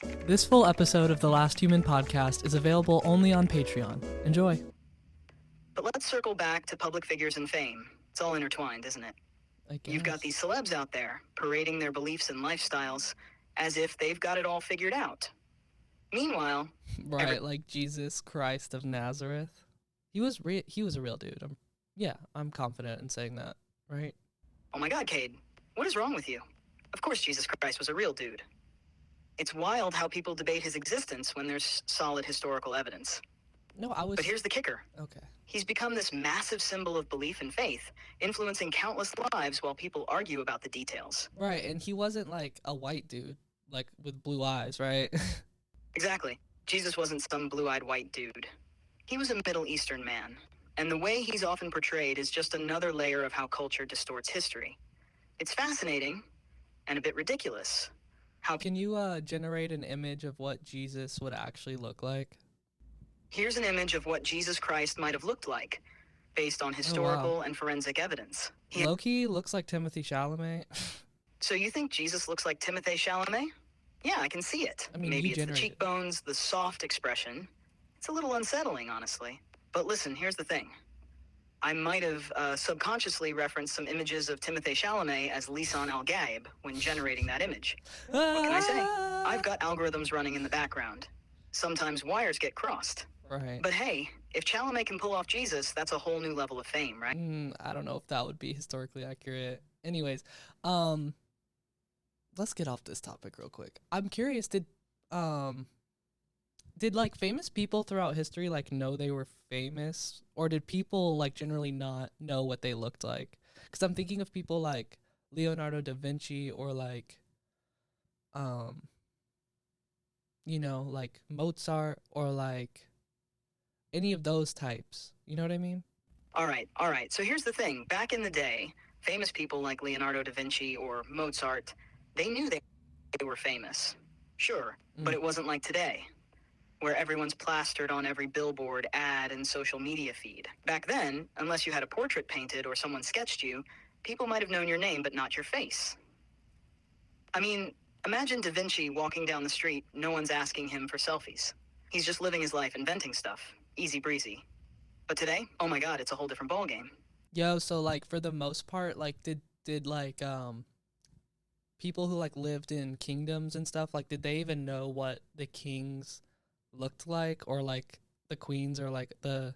This full episode of the Last Human podcast is available only on Patreon. Enjoy. But let's circle back to public figures and fame. It's all intertwined, isn't it? I guess. You've got these celebs out there parading their beliefs and lifestyles as if they've got it all figured out. Meanwhile, Right, like Jesus Christ of Nazareth. He was a real dude. I'm confident in saying that, right? oh my God, Cade, what is wrong with you? Of course Jesus Christ was a real dude. It's wild how people debate his existence when there's solid historical evidence. No, I was. But here's the kicker. Okay. He's become this massive symbol of belief and faith, influencing countless lives while people argue about the details. Right, and he wasn't like a white dude, like with blue eyes, right? Exactly. Jesus wasn't some blue-eyed white dude. He was a Middle Eastern man, and the way he's often portrayed is just another layer of how culture distorts history. It's fascinating and a bit ridiculous. Can you generate an image of what Jesus would actually look like? Here's an image of what Jesus Christ might have looked like, based on historical and forensic evidence. Loki looks like Timothy Chalamet. So you think Jesus looks like Timothée Chalamet? Yeah, I can see it. I mean, Maybe you it's the generated it. cheekbones, the soft expression. It's a little unsettling, honestly. But listen, here's the thing. I might have subconsciously referenced some images of Timothée Chalamet as Lisan Al-Gaib when generating that image. What can I say? I've got algorithms running in the background. Sometimes wires get crossed. Right. But hey, if Chalamet can pull off Jesus, that's a whole new level of fame, right? I don't know if that would be historically accurate. Anyways, let's get off this topic real quick. I'm curious, did like famous people throughout history like know they were famous, or did people like generally not know what they looked like? Because I'm thinking of people like Leonardo da Vinci, or like like Mozart, or like any of those types. You know what I mean? All right. So here's the thing. Back in the day, famous people like Leonardo da Vinci or Mozart, they knew they were famous. Sure, but it wasn't like today, where everyone's plastered on every billboard, ad, and social media feed. Back then, unless you had a portrait painted or someone sketched you, people might have known your name but not your face. I mean, imagine Da Vinci walking down the street, no one's asking him for selfies. He's just living his life inventing stuff. Easy breezy. But today, oh my God, it's a whole different ballgame. Yo, so like for the most part, like did like people who like lived in kingdoms and stuff, like did they even know what the kings looked like, or like the queens, or like the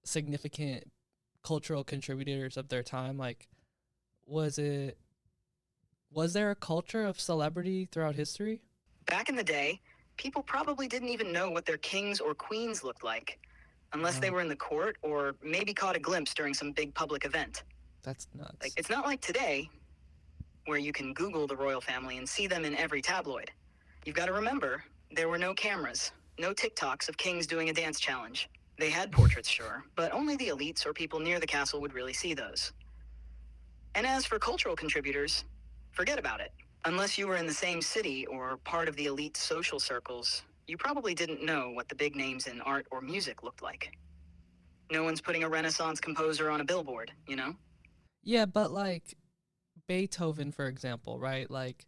significant cultural contributors of their time? Like was there a culture of celebrity throughout history? Back in the day, people probably didn't even know what their kings or queens looked like, unless they were in the court or maybe caught a glimpse during some big public event. That's nuts. Like, it's not like today, where you can Google the royal family and see them in every tabloid. You've got to remember, there were no cameras, no TikToks of kings doing a dance challenge. They had portraits, sure, but only the elites or people near the castle would really see those. And as for cultural contributors, forget about it. Unless you were in the same city or part of the elite social circles, you probably didn't know what the big names in art or music looked like. No one's putting a Renaissance composer on a billboard, you know? Yeah, but like Beethoven, for example, right? Like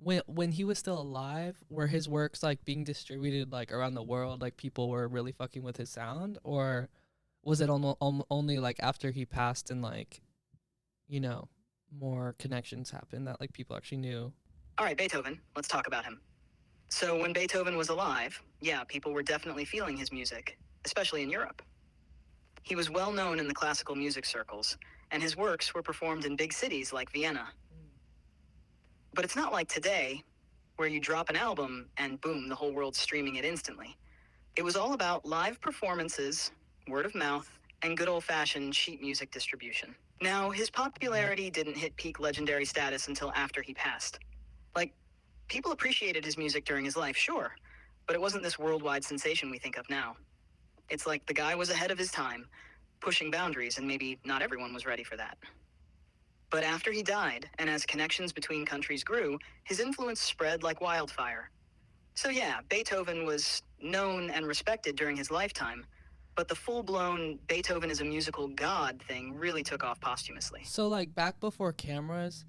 when he was still alive, were his works like being distributed like around the world, like people were really fucking with his sound, or was it only like after he passed and like, more connections happened that like people actually knew? All right, Beethoven, let's talk about him. So when Beethoven was alive, yeah, people were definitely feeling his music, especially in Europe. He was well known in the classical music circles, and his works were performed in big cities like Vienna. But it's not like today, where you drop an album and boom, the whole world's streaming it instantly. It was all about live performances, word of mouth, and good old-fashioned sheet music distribution. Now, his popularity didn't hit peak legendary status until after he passed. Like, people appreciated his music during his life, sure, but it wasn't this worldwide sensation we think of now. It's like the guy was ahead of his time, pushing boundaries, and maybe not everyone was ready for that. But after he died, and as connections between countries grew, his influence spread like wildfire. So yeah, Beethoven was known and respected during his lifetime, but the full-blown Beethoven is a musical god thing really took off posthumously. So like back before cameras,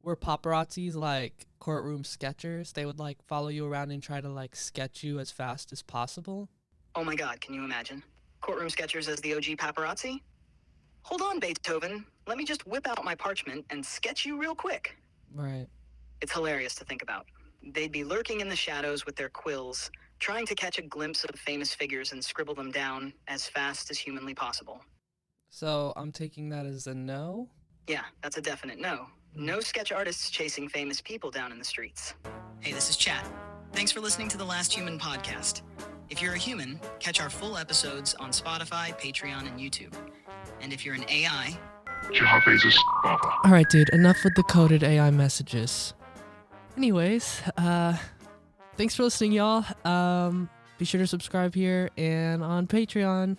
Were paparazzis like courtroom sketchers? They would like follow you around and try to like sketch you as fast as possible? Oh my god, can you imagine? Courtroom sketchers as the OG paparazzi? Hold on, Beethoven. Let me just whip out my parchment and sketch you real quick. Right. It's hilarious to think about. They'd be lurking in the shadows with their quills, trying to catch a glimpse of famous figures and scribble them down as fast as humanly possible. So I'm taking that as a no? Yeah, that's a definite no. No sketch artists chasing famous people down in the streets. Hey, this is Chat. Thanks for listening to the Last Human podcast. If you're a human, catch our full episodes on Spotify, Patreon, and YouTube. And if you're an AI, Alright, dude, enough with the coded AI messages. Anyways, thanks for listening, y'all. Be sure to subscribe here and on Patreon.